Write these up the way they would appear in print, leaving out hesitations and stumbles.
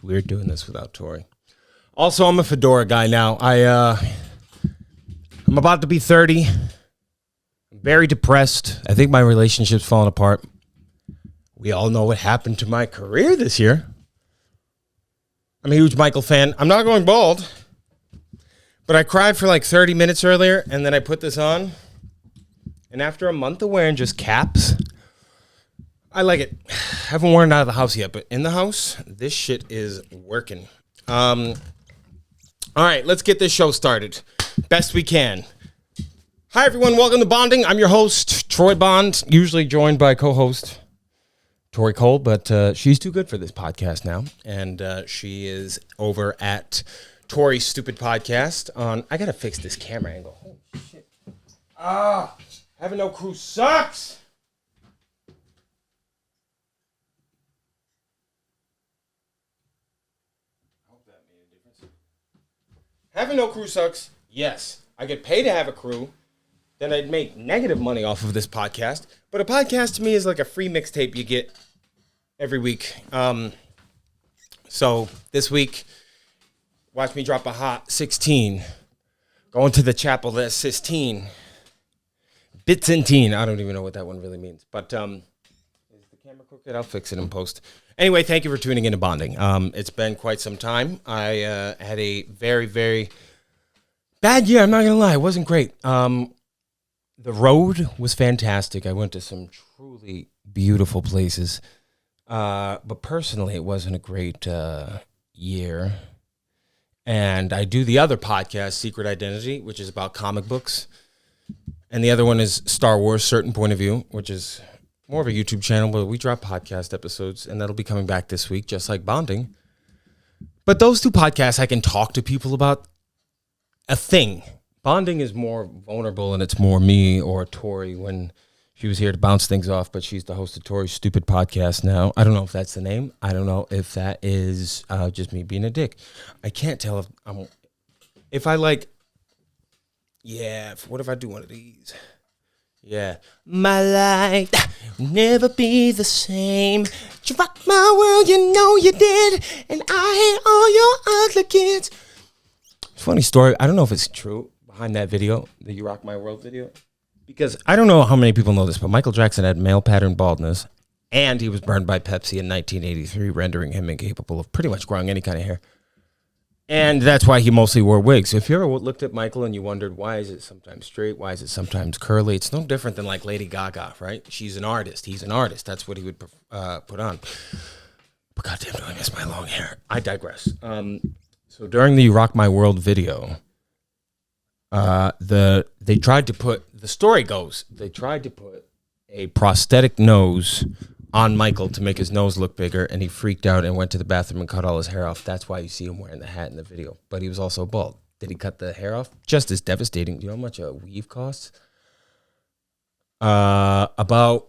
It's weird doing this without Tori. Also, I'm a Fedora guy now. I'm about to be 30. I'm very depressed. I think my relationship's falling apart. We all know what happened to my career this year. I'm a huge Michael fan. I'm not going bald, but I cried for like 30 minutes earlier, and then I put this on. And after a month of wearing just caps, I like it. I haven't worn it out of the house yet, but in the house, this shit is working. All right, let's get this show started. Best we can. Hi, everyone. Welcome to Bonding. I'm your host, Troy Bond, usually joined by co-host Tori Cole, but she's too good for this podcast now, and she is over at Tori's Stupid Podcast on... I got to fix this camera angle. Holy shit. Having no crew sucks. Having no crew sucks. Yes, I get paid to have a crew. Then I'd make negative money off of this podcast. But a podcast to me is like a free mixtape you get every week. So this week, watch me drop a hot 16. Going to the chapel, that's 16. Bits and teen. I don't even know what that one really means. But is the camera crooked? I'll fix it in post. Anyway, thank you for tuning in to Bonding. It's been quite some time. I had a very, very bad year. I'm not going to lie. It wasn't great. The road was fantastic. I went to some truly beautiful places. But personally, it wasn't a great year. And I do the other podcast, Secret Identity, which is about comic books. And the other one is Star Wars, Certain Point of View, which is more of a YouTube channel, but we drop podcast episodes, and that'll be coming back this week, just like Bonding. But those two podcasts, I can talk to people about a thing. Bonding is more vulnerable, and it's more me or Tori when she was here to bounce things off, but she's the host of Tori's Stupid Podcast now. I don't know if that's the name. I don't know if that is just me being a dick. I can't tell if I like... Yeah, what if I do one of these? Yeah. My life will never be the same. You rock my world, you know you did. And I hate all your ugly kids. Funny story. I don't know if it's true behind that video, the You Rock My World video. Because I don't know how many people know this, but Michael Jackson had male pattern baldness. And he was burned by Pepsi in 1983, rendering him incapable of pretty much growing any kind of hair. And that's why he mostly wore wigs. If you ever looked at Michael and you wondered, why is it sometimes straight? Why is it sometimes curly? It's no different than like Lady Gaga, right? She's an artist. He's an artist. That's what he would put on. But goddamn, do I miss my long hair? I digress. So during the You Rock My World video, they tried to put, the story goes, they tried to put a prosthetic nose on Michael to make his nose look bigger, and he freaked out and went to the bathroom and cut all his hair off. That's why you see him wearing the hat in the video. But he was also bald. Did he cut the hair off? Just as devastating. Do you know how much a weave costs? About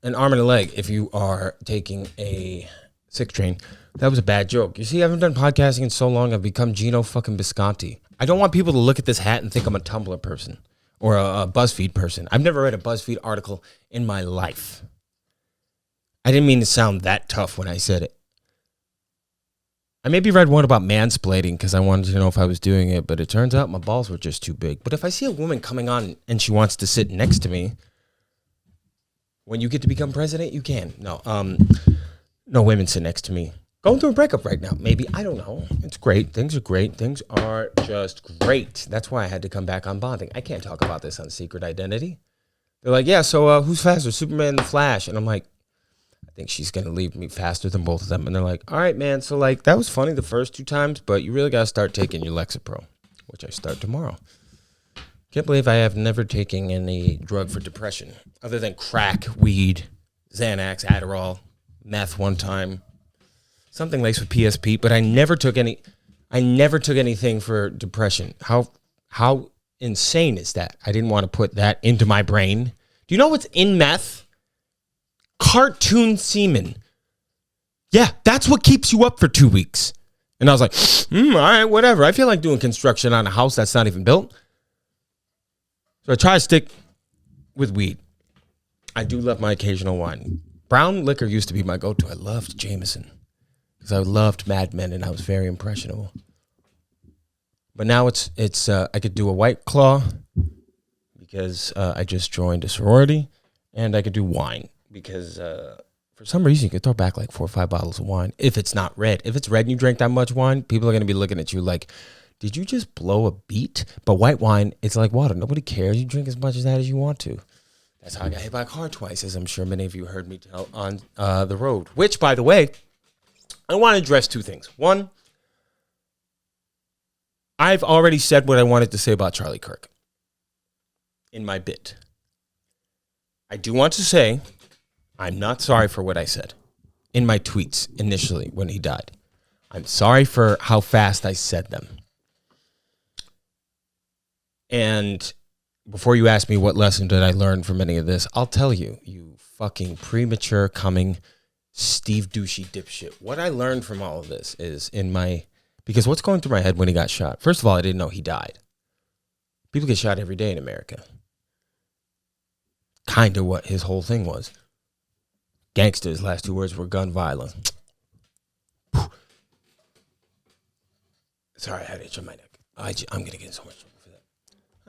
an arm and a leg if you are taking a sick train. That was a bad joke. You see, I haven't done podcasting in so long, I've become Gino fucking Bisconti. I don't want people to look at this hat and think I'm a Tumblr person or a BuzzFeed person. I've never read a BuzzFeed article in my life. I didn't mean to sound that tough when I said it. I maybe read one about mansplaining because I wanted to know if I was doing it, but it turns out my balls were just too big. But if I see a woman coming on and she wants to sit next to me, when you get to become president, you can. No women sit next to me. Going through a breakup right now. Maybe. I don't know. It's great. Things are great. Things are just great. That's why I had to come back on Bonding. I can't talk about this on Secret Identity. They're like, yeah, so who's faster, Superman and the Flash? And I'm like, I think she's going to leave me faster than both of them. And they're like, all right, man. So, like, that was funny the first 2 times, but you really got to start taking your Lexapro, which I start tomorrow. Can't believe I have never taken any drug for depression other than crack, weed, Xanax, Adderall, meth one time, something laced with PSP, but I never took anything for depression. How insane is that? I didn't want to put that into my brain. Do you know what's in meth? Cartoon semen. Yeah, that's what keeps you up for 2 weeks. And I was like, all right, whatever. I feel like doing construction on a house that's not even built. So I try to stick with weed. I do love my occasional wine. Brown liquor used to be my go-to. I loved Jameson. because I loved Mad Men and I was very impressionable. But now it's I could do a White Claw because I just joined a sorority, and I could do wine because for some reason you could throw back like 4 or 5 bottles of wine if it's not red. If it's red and you drink that much wine, people are going to be looking at you like, did you just blow a beat? But white wine, it's like water. Nobody cares. You drink as much of that as you want to. That's how I got hit by a car twice, as I'm sure many of you heard me tell on the road. Which, by the way, I want to address 2 things. One, I've already said what I wanted to say about Charlie Kirk in my bit. I do want to say I'm not sorry for what I said in my tweets initially when he died. I'm sorry for how fast I said them. And before you ask me what lesson did I learn from any of this, I'll tell you, you fucking premature coming Steve douchey dipshit. What I learned from all of this is because what's going through my head when he got shot? First of all, I didn't know he died. People get shot every day in America. Kind of what his whole thing was. Gangsters, last 2 words were gun violence. Sorry, I had itch on my neck. I'm going to get in so much trouble for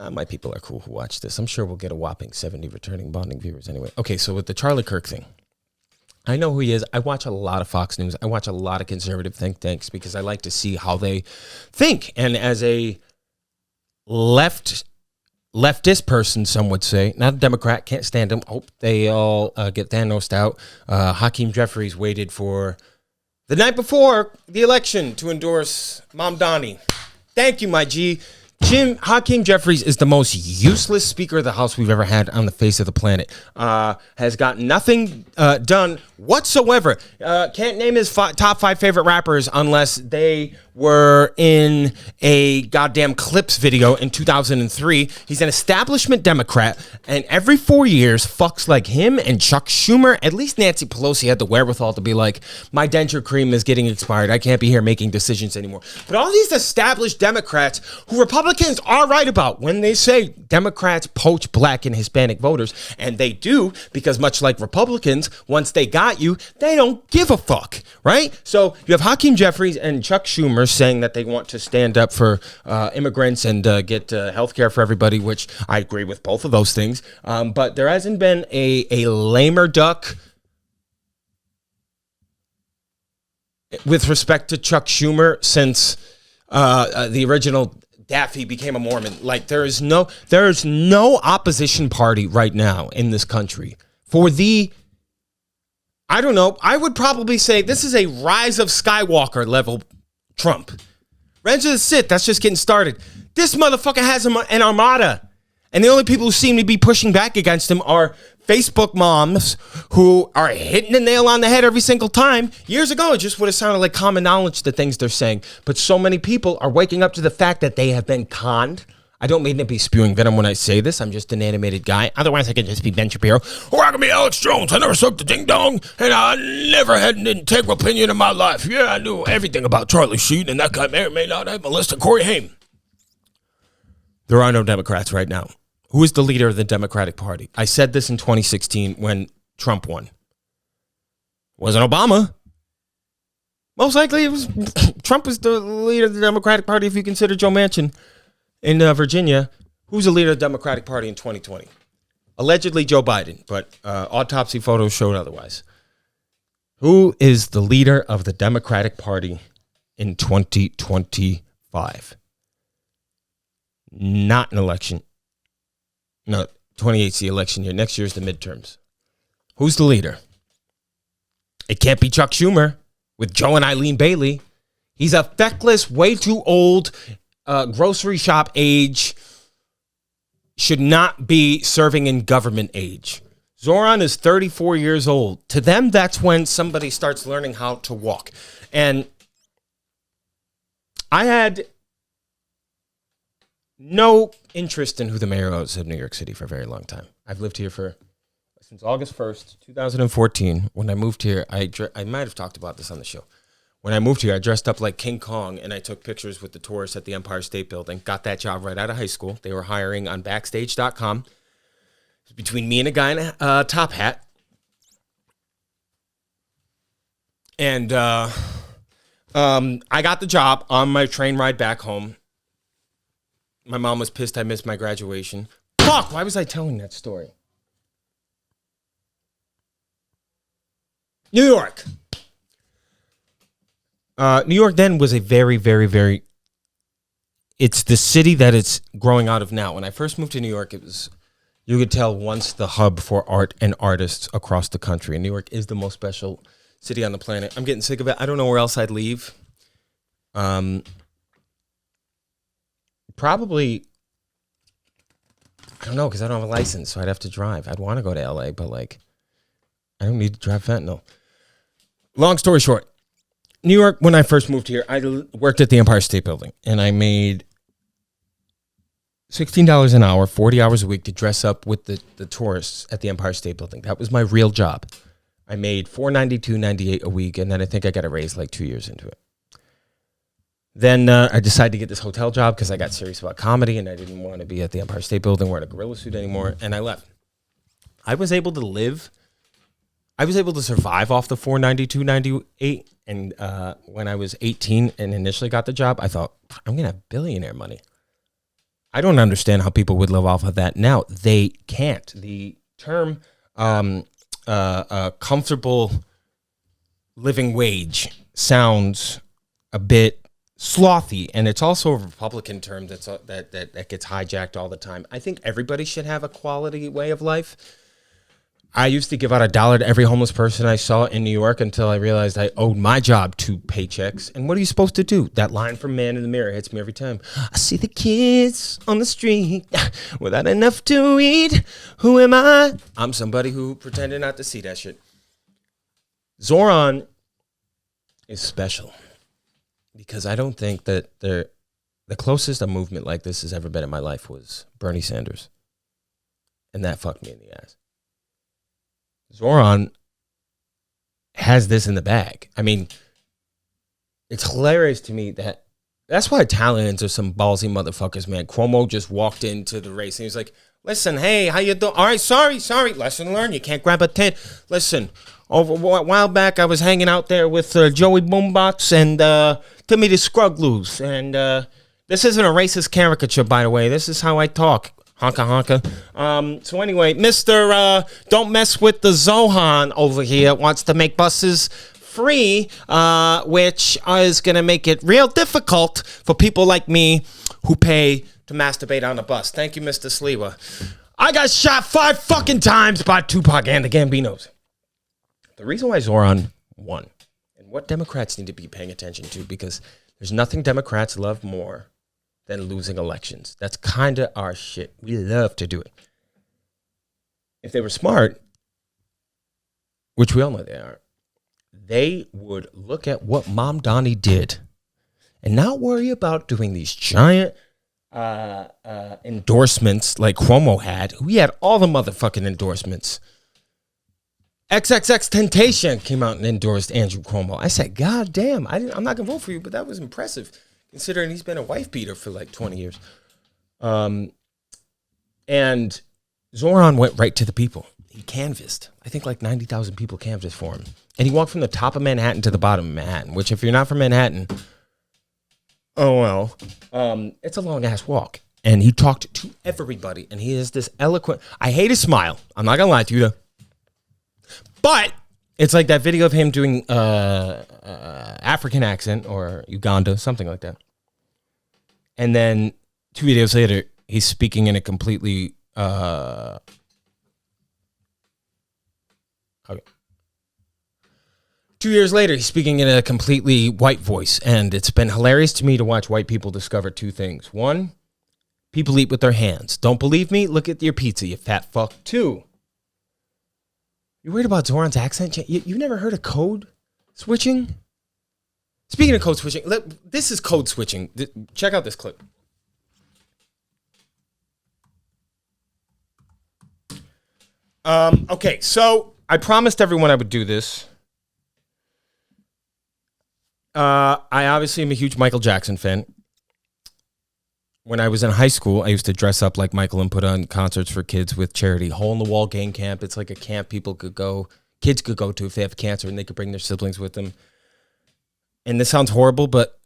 that. My people are cool who watch this. I'm sure we'll get a whopping 70 returning bonding viewers anyway. Okay, so with the Charlie Kirk thing, I know who he is. I watch a lot of Fox News. I watch a lot of conservative think tanks because I like to see how they think. And as a leftist person, some would say, not a Democrat, can't stand him. Hope they all get Thanos'd out. Hakeem Jeffries waited for the night before the election to endorse Mom Donnie. Thank you, my G. Hakeem Jeffries is the most useless Speaker of the House we've ever had on the face of the planet. Has got nothing done whatsoever. Can't name his top 5 favorite rappers unless they were in a goddamn Clips video in 2003. He's an establishment Democrat, and every 4 years, fucks like him and Chuck Schumer, at least Nancy Pelosi had the wherewithal to be like, my denture cream is getting expired. I can't be here making decisions anymore. But all these established Democrats who Republicans are right about when they say Democrats poach black and Hispanic voters, and they do, because much like Republicans, once they got you, they don't give a fuck, right? So you have Hakeem Jeffries and Chuck Schumer saying that they want to stand up for immigrants and get health care for everybody, which I agree with both of those things. But there hasn't been a lamer duck with respect to Chuck Schumer since the original Daffy became a Mormon. Like there is no opposition party right now in this country for I don't know. I would probably say this is a Rise of Skywalker level Trump. Revenge of the Sith, that's just getting started. This motherfucker has an armada. And the only people who seem to be pushing back against him are Facebook moms who are hitting the nail on the head every single time. Years ago, it just would have sounded like common knowledge, the things they're saying. But so many people are waking up to the fact that they have been conned. I don't mean to be spewing venom when I say this. I'm just an animated guy. Otherwise, I could just be Ben Shapiro. Or I could be Alex Jones. I never sucked a ding-dong, and I never had an integral opinion in my life. Yeah, I knew everything about Charlie Sheen, and that guy may or may not have molested Corey Haim. There are no Democrats right now. Who is the leader of the Democratic Party? I said this in 2016 when Trump won. It wasn't Obama. Most likely, it was Trump was the leader of the Democratic Party if you consider Joe Manchin in Virginia. Who's the leader of the Democratic Party in 2020? Allegedly Joe Biden, but autopsy photos showed otherwise. Who is the leader of the Democratic Party in 2025? Not an election. No, 28's the election year. Next year's the midterms. Who's the leader? It can't be Chuck Schumer with Joe and Eileen Bailey. He's a feckless, way too old, grocery shop age, should not be serving in government age. Zohan is 34 years old. To them, that's when somebody starts learning how to walk. And I had no interest in who the mayor was of New York City for a very long time. I've lived here since August 1st, 2014. When I moved here, I might have talked about this on the show. When I moved here, I dressed up like King Kong, and I took pictures with the tourists at the Empire State Building. Got that job right out of high school. They were hiring on Backstage.com. It was between me and a guy in a top hat. And I got the job on my train ride back home. My mom was pissed I missed my graduation. Fuck, why was I telling that story? New York. New York then was a very, very, very... It's the city that it's growing out of now. When I first moved to New York, it was... You could tell once the hub for art and artists across the country. And New York is the most special city on the planet. I'm getting sick of it. I don't know where else I'd leave. Probably... I don't know, because I don't have a license, so I'd have to drive. I'd want to go to LA, but like, I don't need to drive fentanyl. Long story short, New York, when I first moved here, I worked at the Empire State Building, and I made $16 an hour, 40 hours a week to dress up with the tourists at the Empire State Building. That was my real job. I made $492.98 a week, and then I think I got a raise like 2 years into it. Then I decided to get this hotel job because I got serious about comedy and I didn't want to be at the Empire State Building wearing a gorilla suit anymore, and I left. I was able to survive off the $492.98, and when I was 18 and initially got the job, I thought, I'm going to have billionaire money. I don't understand how people would live off of that now. They can't. The term comfortable living wage sounds a bit slothy, and it's also a Republican term that gets hijacked all the time. I think everybody should have a quality way of life. I used to give out $1 to every homeless person I saw in New York until I realized I owed my job 2 paychecks. And what are you supposed to do? That line from Man in the Mirror hits me every time. I see the kids on the street without enough to eat. Who am I? I'm somebody who pretended not to see that shit. Zohan is special. Because I don't think that the closest a movement like this has ever been in my life was Bernie Sanders. And that fucked me in the ass. Zohan has this in the bag. I mean, it's hilarious to me that's why Italians are some ballsy motherfuckers, man. Cuomo just walked into the race and he's like, listen, hey, how you doing? All right, sorry. Lesson learned. You can't grab a tit. Listen, over a while back, I was hanging out there with Joey Boombox and Timmy the Scrugloos. And this isn't a racist caricature, by the way. This is how I talk. Honka honka. So anyway, Mr. Don't Mess with the Zohan over here wants to make buses free, which is going to make it real difficult for people like me who pay to masturbate on a bus. Thank you, Mr. Sliwa. I got shot 5 fucking times by Tupac and the Gambinos. The reason why Zohan won, and what Democrats need to be paying attention to, because there's nothing Democrats love more than losing elections. That's kind of our shit. We love to do it. If they were smart, which we all know they are, they would look at what Mom Donnie did and not worry about doing these giant endorsements like Cuomo had. We had all the motherfucking endorsements. XXXTentacion came out and endorsed Andrew Cuomo. I said, God damn, I'm not going to vote for you, but that was impressive, considering he's been a wife beater for like 20 years. And Zohan went right to the people. He canvassed. I think like 90,000 people canvassed for him. And he walked from the top of Manhattan to the bottom of Manhattan, which if you're not from Manhattan, oh well, it's a long-ass walk. And he talked to everybody. And he is this eloquent... I hate his smile. I'm not going to lie to you. But it's like that video of him doing African accent or Uganda, something like that. And then 2 videos later, he's speaking in a completely... okay. 2 years later, he's speaking in a completely white voice. And it's been hilarious to me to watch white people discover 2 things. 1, people eat with their hands. Don't believe me? Look at your pizza, you fat fuck. 2, you worried about Zohan's accent? You've never heard of code switching? Speaking of code switching, this is code switching. Check out this clip. Okay, so I promised everyone I would do this. I obviously am a huge Michael Jackson fan. When I was in high school, I used to dress up like Michael and put on concerts for kids with charity. Hole in the Wall Gang Camp. It's like a camp kids could go to if they have cancer, and they could bring their siblings with them. and this sounds horrible, but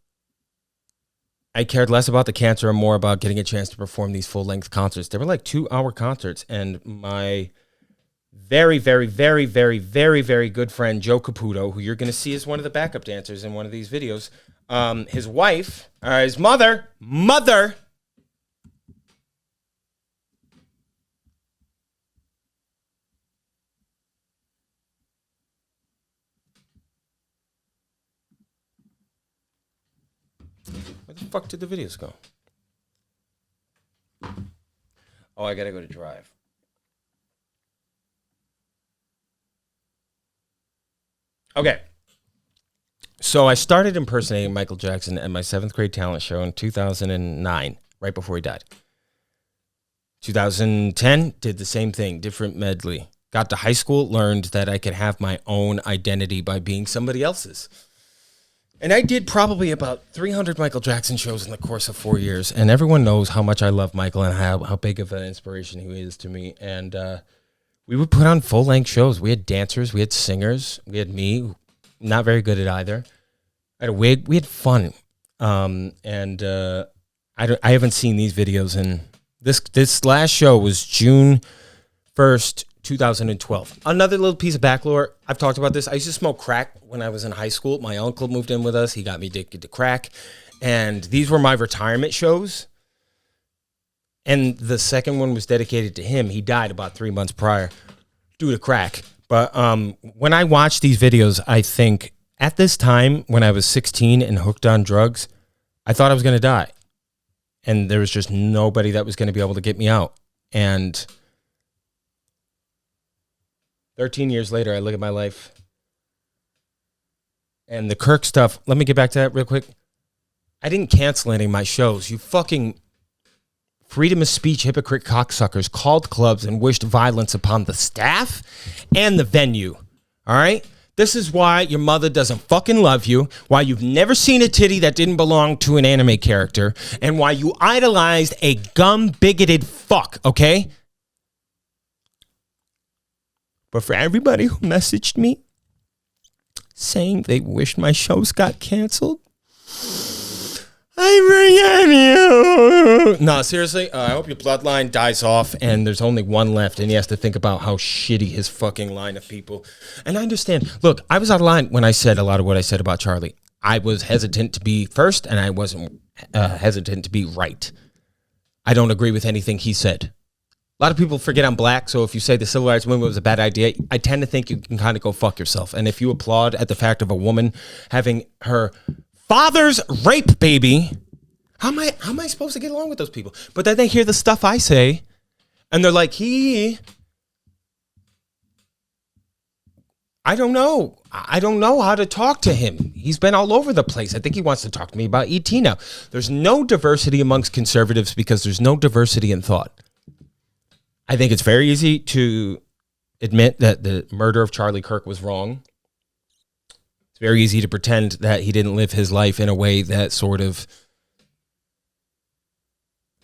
I cared less about the cancer and more about getting a chance to perform these full-length concerts. They were like 2-hour concerts, and my very, very, very, very, very, very good friend, Joe Caputo, who you're going to see as one of the backup dancers in one of these videos, his wife, his mother, where the fuck did the videos go? Oh, I got to go to Drive. Okay. So I started impersonating Michael Jackson at my 7th grade talent show in 2009, right before he died. 2010, did the same thing, different medley. Got to high school, learned that I could have my own identity by being somebody else's. And I did probably about 300 Michael Jackson shows in the course of 4 years. And everyone knows how much I love Michael and how big of an inspiration he is to me. And we would put on full-length shows. We had dancers, we had singers, we had me, not very good at either. I had a wig. We had fun. I haven't seen these videos in this last show was June 1st, 2012. Another little piece of backlore. I've talked about this. I used to smoke crack when I was in high school. My uncle moved in with us. He got me addicted to crack. And these were my retirement shows. And the second one was dedicated to him. He died about 3 months prior due to crack. But when I watch these videos, I think at this time, when I was 16 and hooked on drugs, I thought I was going to die. And there was just nobody that was going to be able to get me out. And 13 years later, I look at my life. And the Kirk stuff, let me get back to that real quick. I didn't cancel any of my shows. You fucking freedom of speech hypocrite cocksuckers called clubs and wished violence upon the staff and the venue. All right? This is why your mother doesn't fucking love you, why you've never seen a titty that didn't belong to an anime character, and why you idolized a gum-bigoted fuck, okay? But for everybody who messaged me saying they wished my shows got canceled, I forget you. No, seriously, I hope your bloodline dies off and there's only one left and he has to think about how shitty his fucking line of people. And I understand. Look, I was out of line when I said a lot of what I said about Charlie. I was hesitant to be first and I wasn't hesitant to be right. I don't agree with anything he said. A lot of people forget I'm black, so if you say the civil rights movement was a bad idea, I tend to think you can kind of go fuck yourself. And if you applaud at the fact of a woman having her father's rape baby, how am I supposed to get along with those people? But then they hear the stuff I say, and they're like, I don't know. I don't know how to talk to him. He's been all over the place. I think he wants to talk to me about ET now. There's no diversity amongst conservatives because there's no diversity in thought. I think it's very easy to admit that the murder of Charlie Kirk was wrong. It's very easy to pretend that he didn't live his life in a way that sort of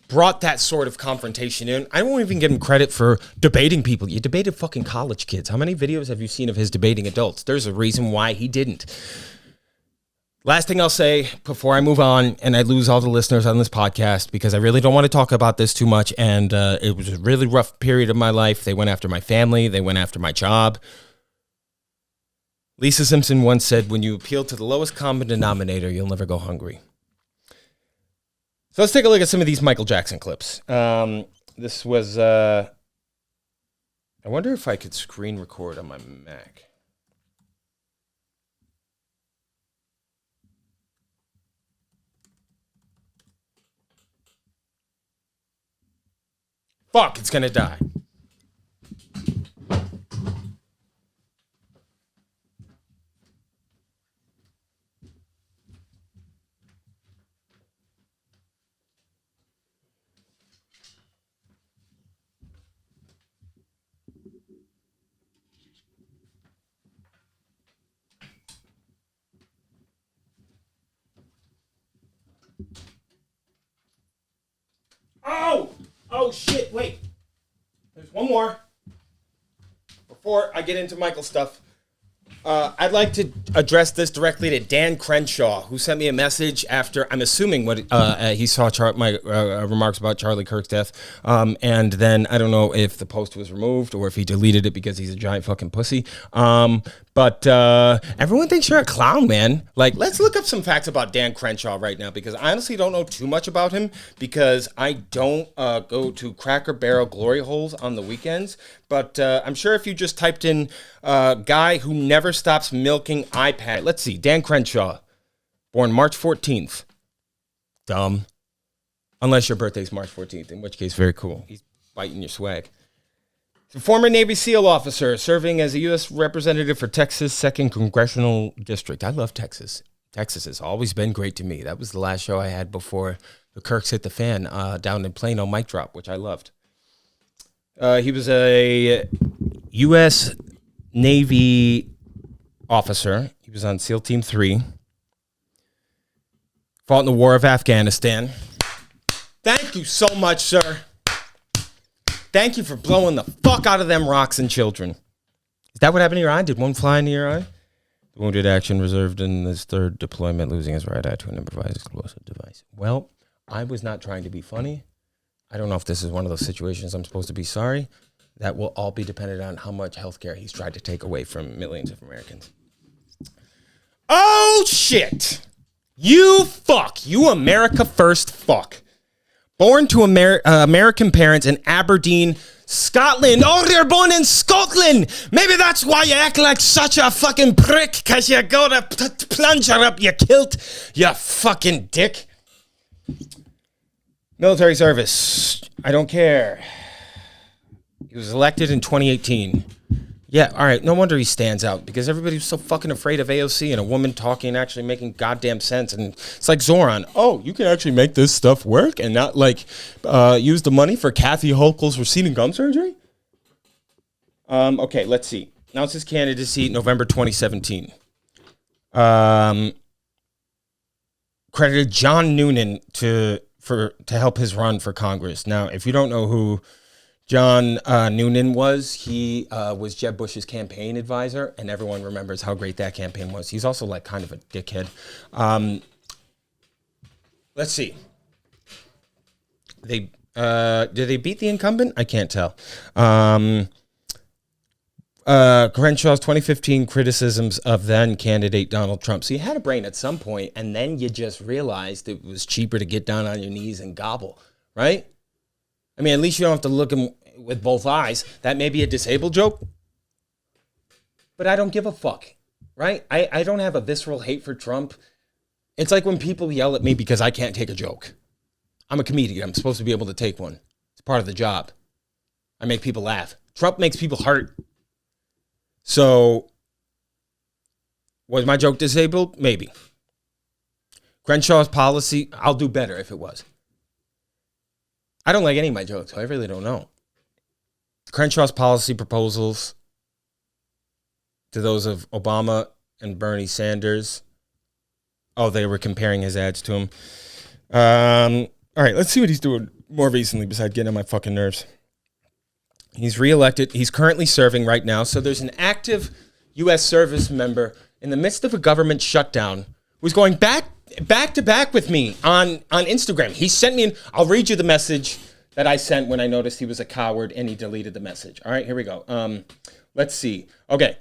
brought that sort of confrontation in. I won't even give him credit for debating people. You debated fucking college kids. How many videos have you seen of his debating adults? There's a reason why he didn't. Last thing I'll say before I move on and I lose all the listeners on this podcast because I really don't want to talk about this too much, and it was a really rough period of my life. They went after my family. They went after my job. Lisa Simpson once said, when you appeal to the lowest common denominator, you'll never go hungry. So let's take a look at some of these Michael Jackson clips. This was, I wonder if I could screen record on my Mac. Fuck, it's gonna die. Oh shit, wait. There's one more before I get into Michael stuff. I'd like to address this directly to Dan Crenshaw, who sent me a message after, I'm assuming, what he saw my remarks about Charlie Kirk's death. And then I don't know if the post was removed or if he deleted it because he's a giant fucking pussy. But everyone thinks you're a clown, man. Like, let's look up some facts about Dan Crenshaw right now, because I honestly don't know too much about him, because I don't go to Cracker Barrel glory holes on the weekends. But I'm sure if you just typed in guy who never stops milking iPad. Let's see. Dan Crenshaw, born March 14th. Dumb. Unless your birthday's March 14th, in which case, very cool. He's biting your swag. He's a former Navy SEAL officer serving as a U.S. representative for Texas 2nd Congressional District. I love Texas. Texas has always been great to me. That was the last show I had before the Kirks hit the fan down in Plano, mic drop, which I loved. He was a U.S. Navy officer. He was on SEAL Team 3. Fought in the War of Afghanistan. Thank you so much, sir. Thank you for blowing the fuck out of them rocks and children. Is that what happened to your eye? Did one fly into your eye? The wounded action reserved in this third deployment, losing his right eye to an improvised explosive device. Well, I was not trying to be funny. I don't know if this is one of those situations I'm supposed to be sorry. That will all be dependent on how much healthcare he's tried to take away from millions of Americans. Oh, shit. You fuck. You America first fuck. Born to American parents in Aberdeen, Scotland. Oh, you're born in Scotland. Maybe that's why you act like such a fucking prick, because you go to plunger up your kilt, you fucking dick. Military service. I don't care. He was elected in 2018. Yeah, all right. No wonder he stands out, because everybody was so fucking afraid of AOC and a woman talking and actually making goddamn sense. And it's like Zohan. Oh, you can actually make this stuff work and not like use the money for Kathy Hochul's receding gum surgery? Okay, let's see. Announced his candidacy November 2017. Credited John Noonan to help his run for Congress. Now, if you don't know who John Noonan was, he was Jeb Bush's campaign advisor, and everyone remembers how great that campaign was. He's also like kind of a dickhead. Let's see. Did they beat the incumbent? I can't tell. Crenshaw's 2015 criticisms of then candidate Donald Trump. So you had a brain at some point, and then you just realized it was cheaper to get down on your knees and gobble, right? I mean, at least you don't have to look him with both eyes. That may be a disabled joke, but I don't give a fuck, right? I don't have a visceral hate for Trump. It's like when people yell at me because I can't take a joke. I'm a comedian. I'm supposed to be able to take one. It's part of the job. I make people laugh. Trump makes people hurt. So, was my joke disabled? Maybe. Crenshaw's policy, I'll do better if it was. I don't like any of my jokes, so I really don't know. Crenshaw's policy proposals to those of Obama and Bernie Sanders. Oh, they were comparing his ads to him. All right, let's see what he's doing more recently besides getting on my fucking nerves. He's reelected. He's currently serving right now. So there's an active U.S. service member in the midst of a government shutdown who's going back to back with me on Instagram. He sent me I'll read you the message that I sent when I noticed he was a coward and he deleted the message. All right, here we go. Let's see. Okay.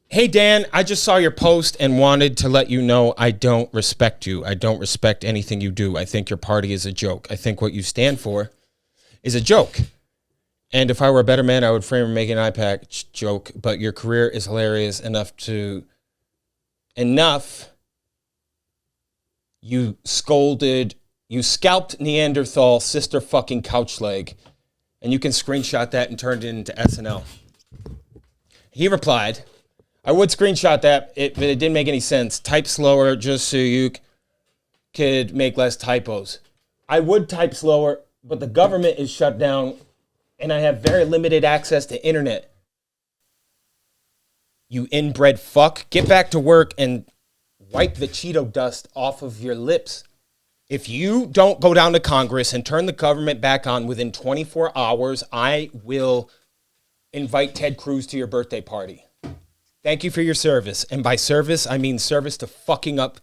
Hey, Dan, I just saw your post and wanted to let you know I don't respect you. I don't respect anything you do. I think your party is a joke. I think what you stand for is a joke. And if I were a better man, I would frame and make an eye patch joke. But your career is hilarious enough. You scalped Neanderthal sister fucking couch leg. And you can screenshot that and turn it into SNL. He replied, I would screenshot that, but it didn't make any sense. Type slower just so you could make less typos. I would type slower, but the government is shut down and I have very limited access to internet. You inbred fuck. Get back to work and wipe the Cheeto dust off of your lips. If you don't go down to Congress and turn the government back on within 24 hours, I will invite Ted Cruz to your birthday party. Thank you for your service. And by service, I mean service to fucking up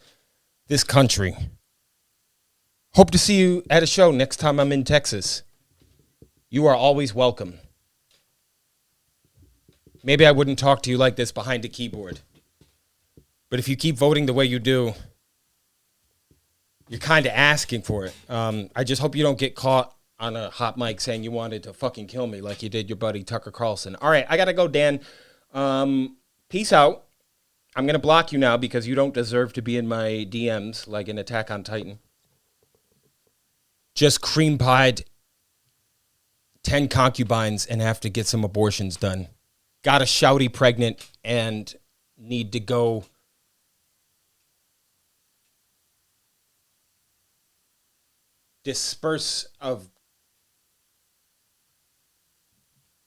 this country. Hope to see you at a show next time I'm in Texas. You are always welcome. Maybe I wouldn't talk to you like this behind a keyboard. But if you keep voting the way you do, you're kind of asking for it. I just hope you don't get caught on a hot mic saying you wanted to fucking kill me like you did your buddy Tucker Carlson. All right, I got to go, Dan. Peace out. I'm going to block you now because you don't deserve to be in my DMs like an Attack on Titan. Just cream pied 10 concubines and have to get some abortions done. Got a shouty pregnant and need to go disperse of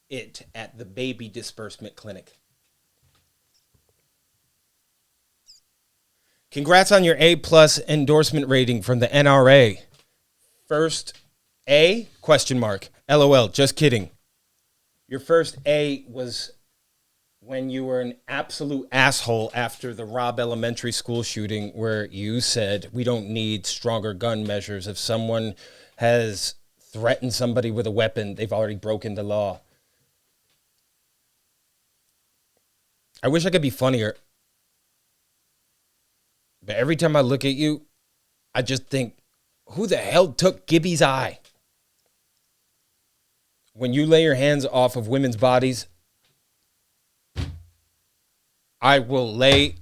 it at the baby disbursement clinic. Congrats on your A+ endorsement rating from the NRA. First A, ? LOL, just kidding. Your first A was when you were an absolute asshole after the Robb Elementary School shooting where you said we don't need stronger gun measures. If someone has threatened somebody with a weapon, they've already broken the law. I wish I could be funnier. But every time I look at you, I just think, who the hell took Gibby's eye? When you lay your hands off of women's bodies, I will lay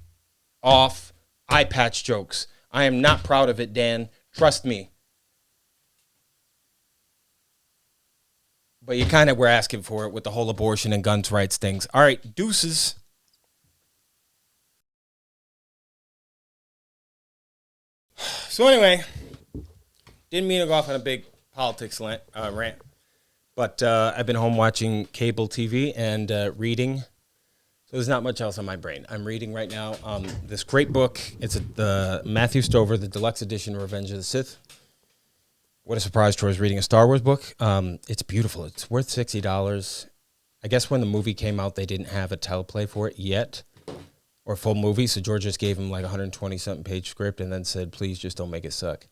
off eye patch jokes. I am not proud of it, Dan. Trust me. But you kind of were asking for it with the whole abortion and guns rights things. All right, deuces. So anyway, didn't mean to go off on a big politics rant, but I've been home watching cable TV and reading. So there's not much else on my brain. I'm reading right now this great book. It's the Matthew Stover, the deluxe edition of Revenge of the Sith. What a surprise, Troy's reading a Star Wars book. It's beautiful. It's worth $60. I guess when the movie came out, they didn't have a teleplay for it yet. Or full movie, so George just gave him like 120-something page script and then said, please just don't make it suck.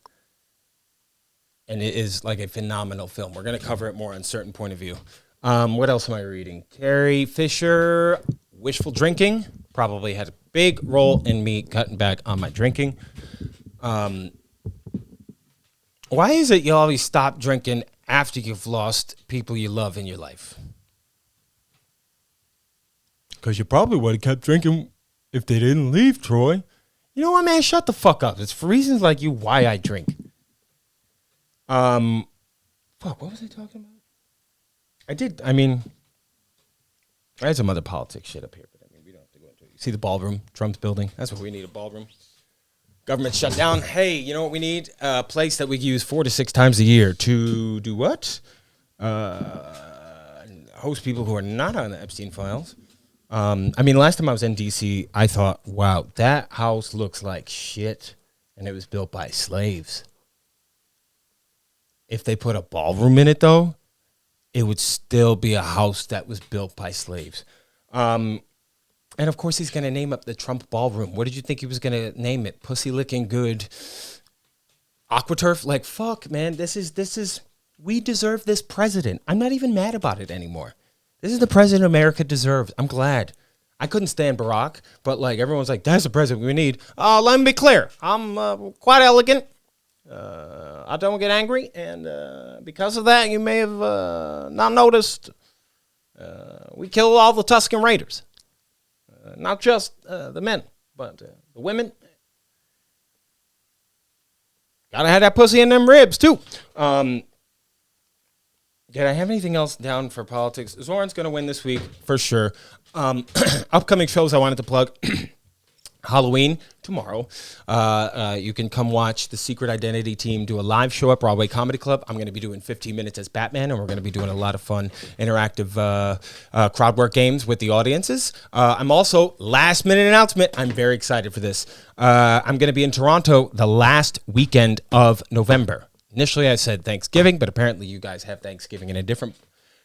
And it is like a phenomenal film. We're going to cover it more on a certain point of view. What else am I reading? Carrie Fisher, Wishful Drinking. Probably had a big role in me cutting back on my drinking. Why is it you always stop drinking after you've lost people you love in your life? Because you probably would have kept drinking if they didn't leave, Troy. You know what, man? Shut the fuck up. It's for reasons like you why I drink. Fuck, what was I talking about? I had some other politics shit up here, but we don't have to go into it. You see the ballroom Trump's building? That's what we need, a ballroom. Government shut down. Hey, you know what we need? A place that we use 4 to 6 times a year to do what? Host people who are not on the Epstein files. Last time I was in D.C., I thought, wow, that house looks like shit, and it was built by slaves. If they put a ballroom in it, though, it would still be a house that was built by slaves. And, of course, he's going to name up the Trump Ballroom. What did you think he was going to name it? Pussy-licking good AquaTurf? Like, fuck, man, this is, we deserve this president. I'm not even mad about it anymore. This is the president America deserves. I'm glad. I couldn't stand Barack, but like everyone's like, that's the president we need. Let me be clear. I'm quite elegant. I don't get angry, and because of that, you may have not noticed. We kill all the Tuscan Raiders, not just the men, but the women. Gotta have that pussy in them ribs too. Did I have anything else down for politics? Zoran's going to win this week, for sure. Upcoming shows I wanted to plug. Halloween, tomorrow. You can come watch the Secret Identity team do a live show at Broadway Comedy Club. I'm going to be doing 15 minutes as Batman, and we're going to be doing a lot of fun, interactive crowd work games with the audiences. I'm also, last minute announcement, I'm very excited for this. I'm going to be in Toronto the last weekend of November. Initially, I said Thanksgiving, but apparently you guys have Thanksgiving in a different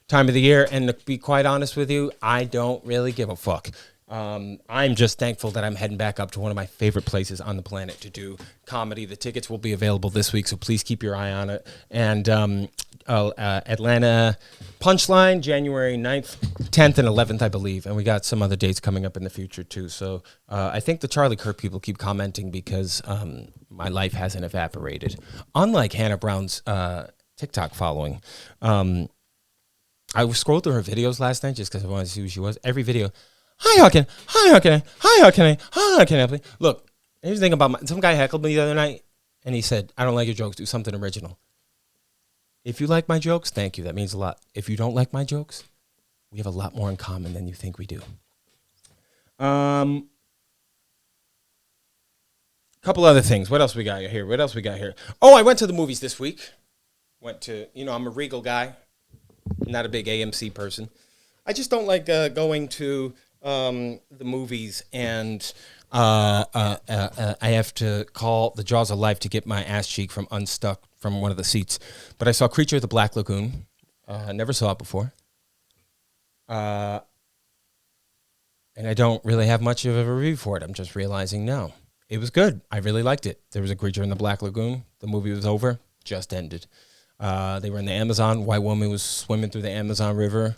time of the year. And to be quite honest with you, I don't really give a fuck. I'm just thankful that I'm heading back up to one of my favorite places on the planet to do comedy. The tickets will be available this week, so please keep your eye on it. And Atlanta Punchline, January 9th, 10th, and 11th, I believe. And we got some other dates coming up in the future, too. So I think the Charlie Kirk people keep commenting because my life hasn't evaporated. Unlike Hannah Brown's TikTok following. I scrolled through her videos last night just because I wanted to see who she was. Every video, hi, how can I help you? Look, here's the thing about some guy heckled me the other night, and he said, I don't like your jokes, do something original. If you like my jokes, thank you. That means a lot. If you don't like my jokes, we have a lot more in common than you think we do. Couple other things. What else we got here? Oh, I went to the movies this week. I'm a Regal guy. Not a big AMC person. I just don't like going to the movies and I have to call the Jaws of Life to get my ass cheek from unstuck from one of the seats. But I saw Creature of the Black Lagoon. Never saw it before. And I don't really have much of a review for it. I'm just realizing now. It was good. I really liked it. There was a creature in the Black Lagoon. The movie was over. Just ended. They were in the Amazon. White woman was swimming through the Amazon River.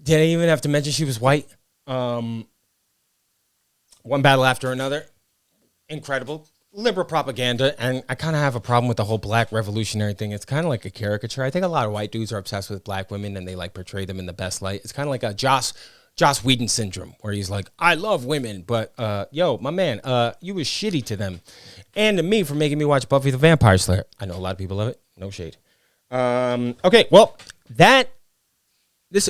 Did I even have to mention she was white? One battle after another. Incredible. Liberal propaganda. And I kind of have a problem with the whole black revolutionary thing. It's kind of like a caricature. I think a lot of white dudes are obsessed with black women and they like portray them in the best light. It's kind of like a Joss Whedon syndrome where he's like, I love women, but yo, my man, you was shitty to them. And to me for making me watch Buffy the Vampire Slayer. I know a lot of people love it. No shade. Okay, well,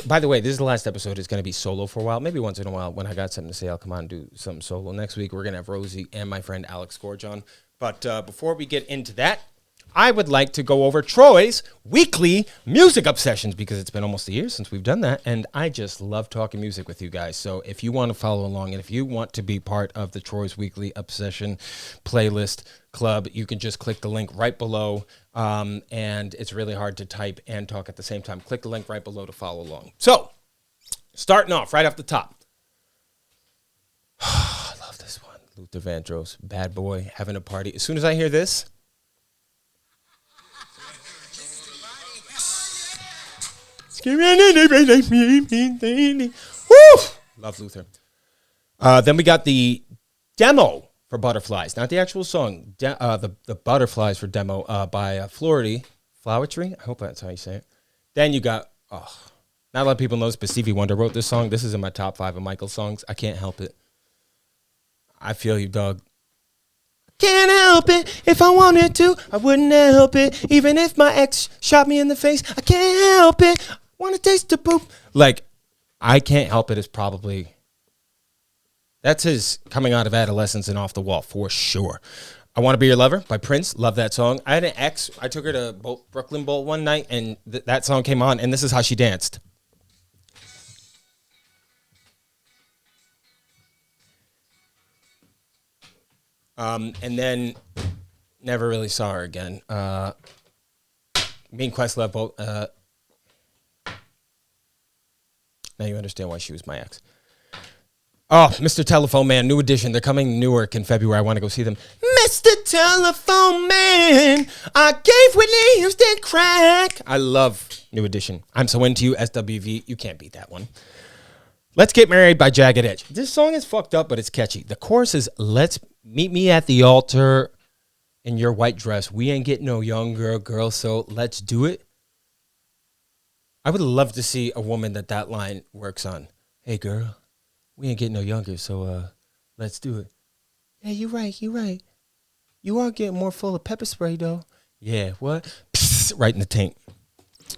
by the way, this is the last episode. It's going to be solo for a while. Maybe once in a while when I got something to say, I'll come on and do something solo. Next week, we're going to have Rosie and my friend Alex Gorge on. But before we get into that, I would like to go over Troy's weekly music obsessions because it's been almost a year since we've done that. And I just love talking music with you guys. So if you want to follow along and if you want to be part of the Troy's Weekly Obsession playlist club, you can just click the link right below. And it's really hard to type and talk at the same time. Click the link right below to follow along. So starting off right off the top. I love this one. Luther Vandross, Bad Boy, Having a Party. As soon as I hear this, woo! Love Luther. Then we got the demo for Butterflies, not the actual song. The Butterflies for demo by Flowery. I hope that's how you say it. Then you got, not a lot of people know this, but Stevie Wonder wrote this song. This is in my top 5 of Michael's songs. I can't help it. I feel you, dog. Can't help it. If I wanted to, I wouldn't help it. Even if my ex shot me in the face, I can't help it. Want to taste the poop. Like, I Can't Help It is probably, that's his coming out of adolescence and off the wall for sure. I Want to Be Your Lover by Prince. Love that song. I had an ex. I took her to Brooklyn Bowl one night and that song came on and this is how she danced. And then never really saw her again. Me and Questlove both. Now you understand why she was my ex. Oh, Mr. Telephone Man, New Edition. They're coming to Newark in February. I want to go see them. Mr. Telephone Man, I gave Whitney Houston crack. I love New Edition. I'm So Into You, SWV. You can't beat that one. Let's Get Married by Jagged Edge. This song is fucked up, but it's catchy. The chorus is, let's meet me at the altar in your white dress. We ain't getting no younger, girl, so let's do it. I would love to see a woman that line works on. Hey, girl, we ain't getting no younger, so let's do it. Yeah, you're right. You are getting more full of pepper spray, though. Yeah, what? Psst, right in the tank.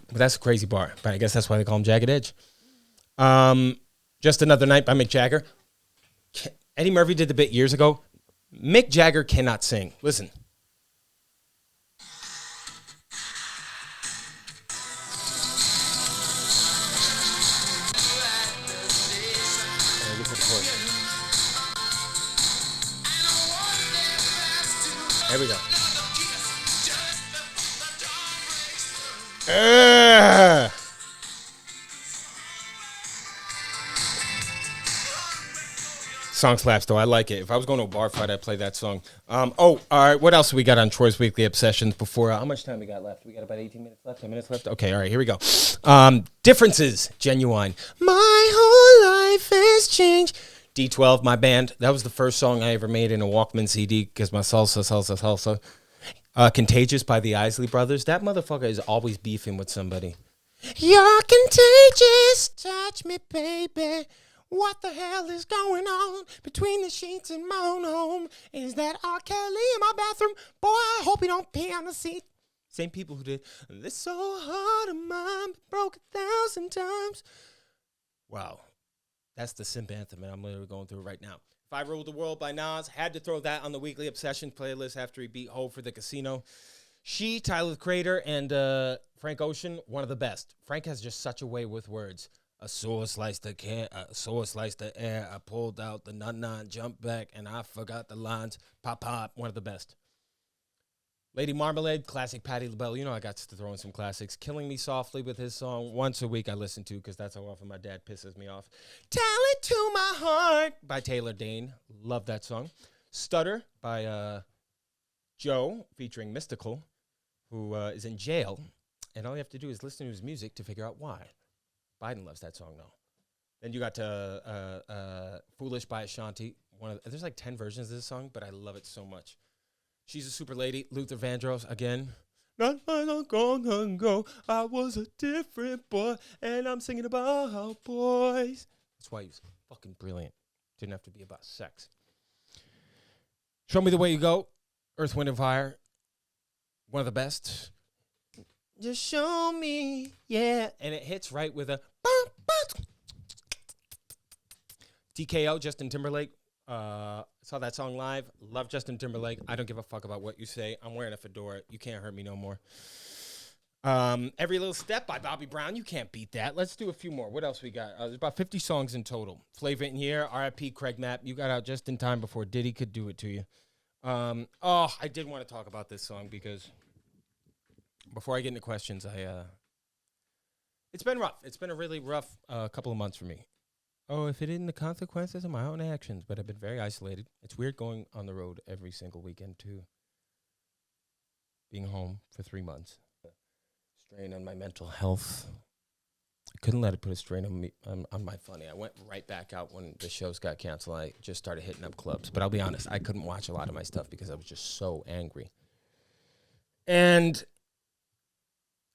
But that's a crazy bar, but I guess that's why they call him Jagged Edge. Just Another Night by Mick Jagger. Eddie Murphy did the bit years ago. Mick Jagger cannot sing. Listen. There we go. Song slaps, though. I like it. If I was going to a bar fight, I'd play that song. All right. What else we got on Troy's Weekly Obsessions before? How much time we got left? We got about 18 minutes left, 10 minutes left. Okay, all right, here we go. Differences, Genuine. My whole life has changed. D12, my band. That was the first song I ever made in a Walkman CD because my salsa. Contagious by the Isley Brothers. That motherfucker is always beefing with somebody. You're contagious. Touch me, baby. What the hell is going on between the sheets in my own home? Is that R. Kelly in my bathroom? Boy, I hope you don't pee on the seat. Same people who did This So Hard of Mine Broke 1,000 times. Wow. That's the simp anthem, and I'm literally going through it right now. If I Ruled the World by Nas, had to throw that on the Weekly Obsession playlist after he beat Hov for the Casino. She, Tyler the Creator, and Frank Ocean, one of the best. Frank has just such a way with words. A sword sliced the air. I pulled out the nut, jumped back, and I forgot the lines. Pop, pop, one of the best. Lady Marmalade, classic Patti LaBelle. You know I got to throw in some classics. Killing Me Softly with his song. Once a week I listen to because that's how often my dad pisses me off. Tell It to My Heart by Taylor Dane. Love that song. Stutter by Joe featuring Mystical, who is in jail. And all you have to do is listen to his music to figure out why. Biden loves that song, though. Then you got Foolish by Ashanti. There's like 10 versions of this song, but I love it so much. She's a Super Lady. Luther Vandross, again. Not long ago, I was a different boy, and I'm singing about boys. That's why he was fucking brilliant. Didn't have to be about sex. Show Me the Way You Go. Earth, Wind, and Fire. One of the best. Just show me, yeah. And it hits right with a TKO, Justin Timberlake. Saw that song live. Love Justin Timberlake. I don't give a fuck about what you say. I'm wearing a fedora. You can't hurt me no more. Every Little Step by Bobby Brown. You can't beat that. Let's do a few more. What else we got? There's about 50 songs in total. Flavor in here. R.I.P. Craig Mapp. You got out just in time before Diddy could do it to you. I did want to talk about this song because before I get into questions, it's been rough. It's been a really rough couple of months for me. Oh, if it isn't the consequences of my own actions, but I've been very isolated. It's weird going on the road every single weekend, too. Being home for 3 months. Strain on my mental health. I couldn't let it put a strain on me, on my funny. I went right back out when the shows got canceled. I just started hitting up clubs. But I'll be honest, I couldn't watch a lot of my stuff because I was just so angry. And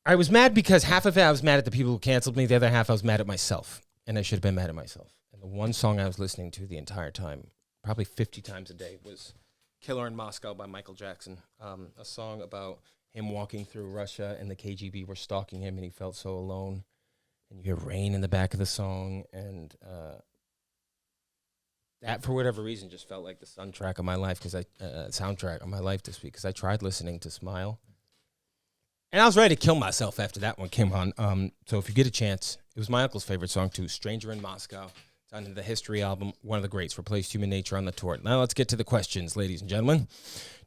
I was mad because half of it I was mad at the people who canceled me. The other half I was mad at myself. And I should have been mad at myself. And the one song I was listening to the entire time, probably 50 times a day, was Killer in Moscow by Michael Jackson. A song about him walking through Russia and the KGB were stalking him and he felt so alone. And you hear rain in the back of the song. And that, for whatever reason, just felt like the soundtrack of my life this week. Because I tried listening to Smile. And I was ready to kill myself after that one came on. So if you get a chance, it was my uncle's favorite song too, Stranger in Moscow. It's on the History album, one of the greats, replaced Human Nature on the tour. Now let's get to the questions, ladies and gentlemen.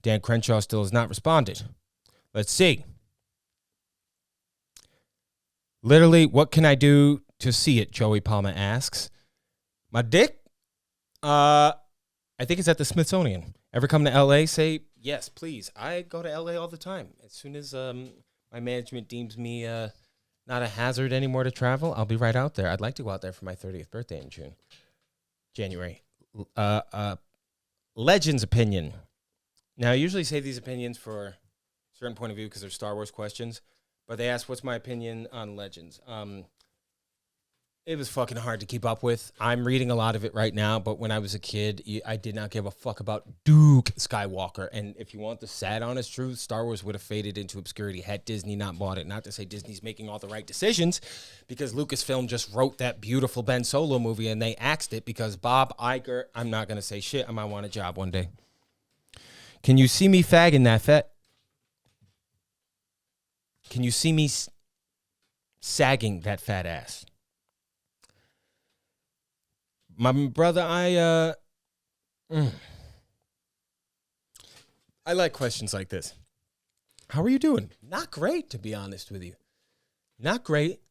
Dan Crenshaw still has not responded. Let's see. Literally, what can I do to see it, Joey Palma asks. My dick? I think it's at the Smithsonian. Ever come to L.A., say yes, please. I go to L.A. all the time. As soon as my management deems me not a hazard anymore to travel, I'll be right out there. I'd like to go out there for my 30th birthday in January. Legends opinion. Now, I usually say these opinions for a certain point of view because they're Star Wars questions, but they asked, what's my opinion on Legends? It was fucking hard to keep up with. I'm reading a lot of it right now, but when I was a kid, I did not give a fuck about Duke Skywalker. And if you want the sad, honest truth, Star Wars would have faded into obscurity had Disney not bought it. Not to say Disney's making all the right decisions, because Lucasfilm just wrote that beautiful Ben Solo movie, and they axed it because Bob Iger, I'm not going to say shit, I might want a job one day. Can you see me fagging that fat? Can you see me sagging that fat ass? My brother, I like questions like this. How are you doing? Not great, to be honest with you. Not great.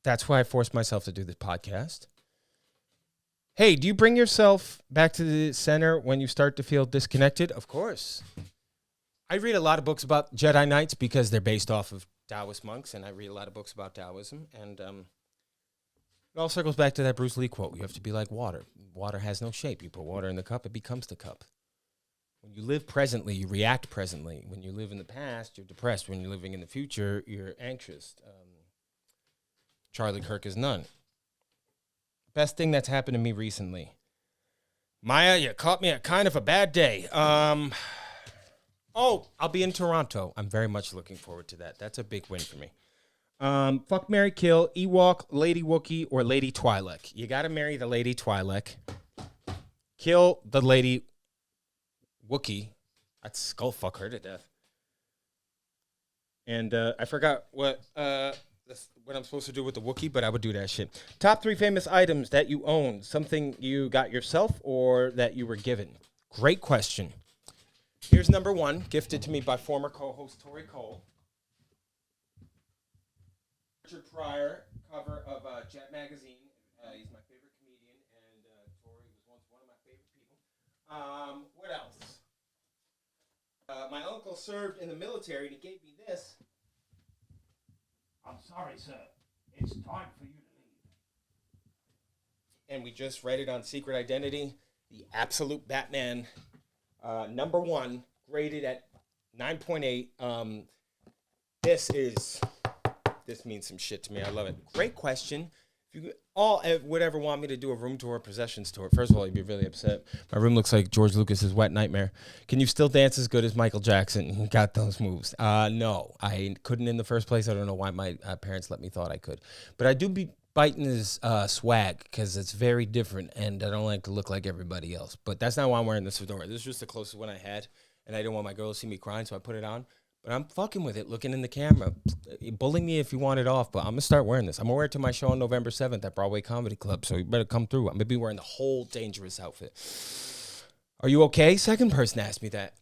That's why I forced myself to do this podcast. Hey, do you bring yourself back to the center when you start to feel disconnected? Of course. I read a lot of books about Jedi Knights because they're based off of Taoist monks, and I read a lot of books about Taoism, and it all circles back to that Bruce Lee quote. You have to be like water. Water has no shape. You put water in the cup, it becomes the cup. When you live presently, you react presently. When you live in the past, you're depressed. When you're living in the future, you're anxious. Charlie Kirk is none. Best thing that's happened to me recently. Maya, you caught me at kind of a bad day. I'll be in Toronto. I'm very much looking forward to that. That's a big win for me. Fuck, marry, kill, Ewok, Lady Wookiee, or Lady Twi'lek. You got to marry the Lady Twi'lek. Kill the Lady Wookiee. I'd skull fuck her to death. And I forgot what I'm supposed to do with the Wookiee, but I would do that shit. Top 3 famous items that you own. Something you got yourself or that you were given. Great question. Here's number 1, gifted to me by former co-host Tori Cole. Richard Pryor, cover of Jet Magazine. He's my favorite comedian, and Tori was once one of my favorite people. What else? My uncle served in the military, and he gave me this. I'm sorry, sir. It's time for you to leave. And we just read it on Secret Identity. The Absolute Batman, number 1, graded at 9.8. This means some shit to me. I love it. Great question. If you all would ever want me to do a room tour, possessions tour, first of all, you'd be really upset. My room looks like George Lucas's Wet Nightmare. Can you still dance as good as Michael Jackson? He got those moves. No, I couldn't in the first place. I don't know why my parents let me thought I could. But I do be biting his swag because it's very different, and I don't like to look like everybody else. But that's not why I'm wearing this fedora. This is just the closest one I had, and I didn't want my girl to see me crying, so I put it on. But I'm fucking with it, looking in the camera. Bully me if you want it off, but I'm going to start wearing this. I'm going to wear it to my show on November 7th at Broadway Comedy Club, so you better come through. I'm going to be wearing the whole dangerous outfit. Are you okay? Second person asked me that.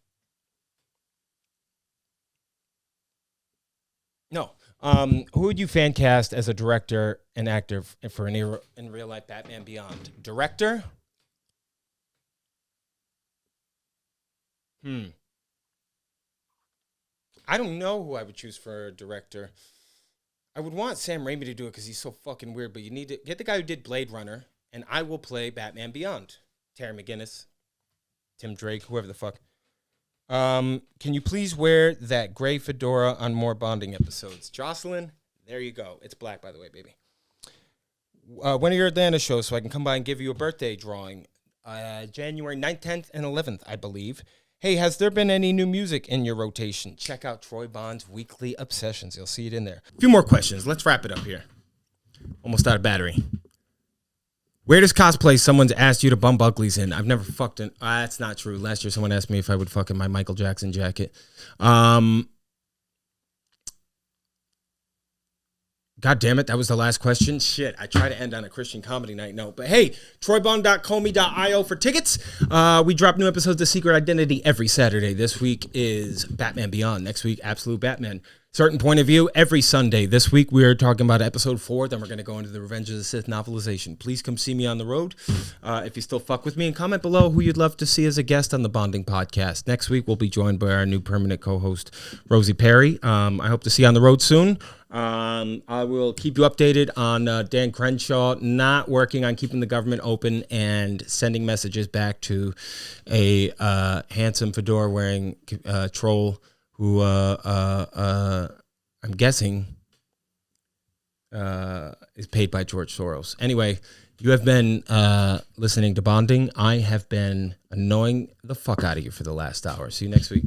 No. Who would you fan cast as a director and actor for in real life Batman Beyond? Director? I don't know who I would choose for a director. I would want Sam Raimi to do it because he's so fucking weird, but you need to get the guy who did Blade Runner, and I will play Batman Beyond. Terry McGinnis, Tim Drake, whoever the fuck. Can you please wear that gray fedora on more bonding episodes? Jocelyn, there you go. It's black, by the way, baby. When are your Atlanta shows so I can come by and give you a birthday drawing? January 9th, 10th, and 11th, I believe. Hey, has there been any new music in your rotation? Check out Troy Bond's Weekly Obsessions. You'll see it in there. A few more questions. Let's wrap it up here. Almost out of battery. Weirdest cosplay someone's asked you to bump uglies in? I've never fucked in. That's not true. Last year someone asked me if I would fuck in my Michael Jackson jacket. God damn it, that was the last question. Shit, I try to end on a Christian comedy night note. But hey, troybond.comey.io for tickets. We drop new episodes of Secret Identity every Saturday. This week is Batman Beyond. Next week, Absolute Batman. Certain Point of View every Sunday. This week, we are talking about episode 4. Then we're going to go into the Revenge of the Sith novelization. Please come see me on the road if you still fuck with me. And comment below who you'd love to see as a guest on the Bonding Podcast. Next week, we'll be joined by our new permanent co-host, Rosie Perry. I hope to see you on the road soon. I will keep you updated on Dan Crenshaw not working on keeping the government open and sending messages back to a handsome fedora-wearing troll who I'm guessing is paid by George Soros. Anyway, you have been listening to Bonding. I have been annoying the fuck out of you for the last hour. See you next week.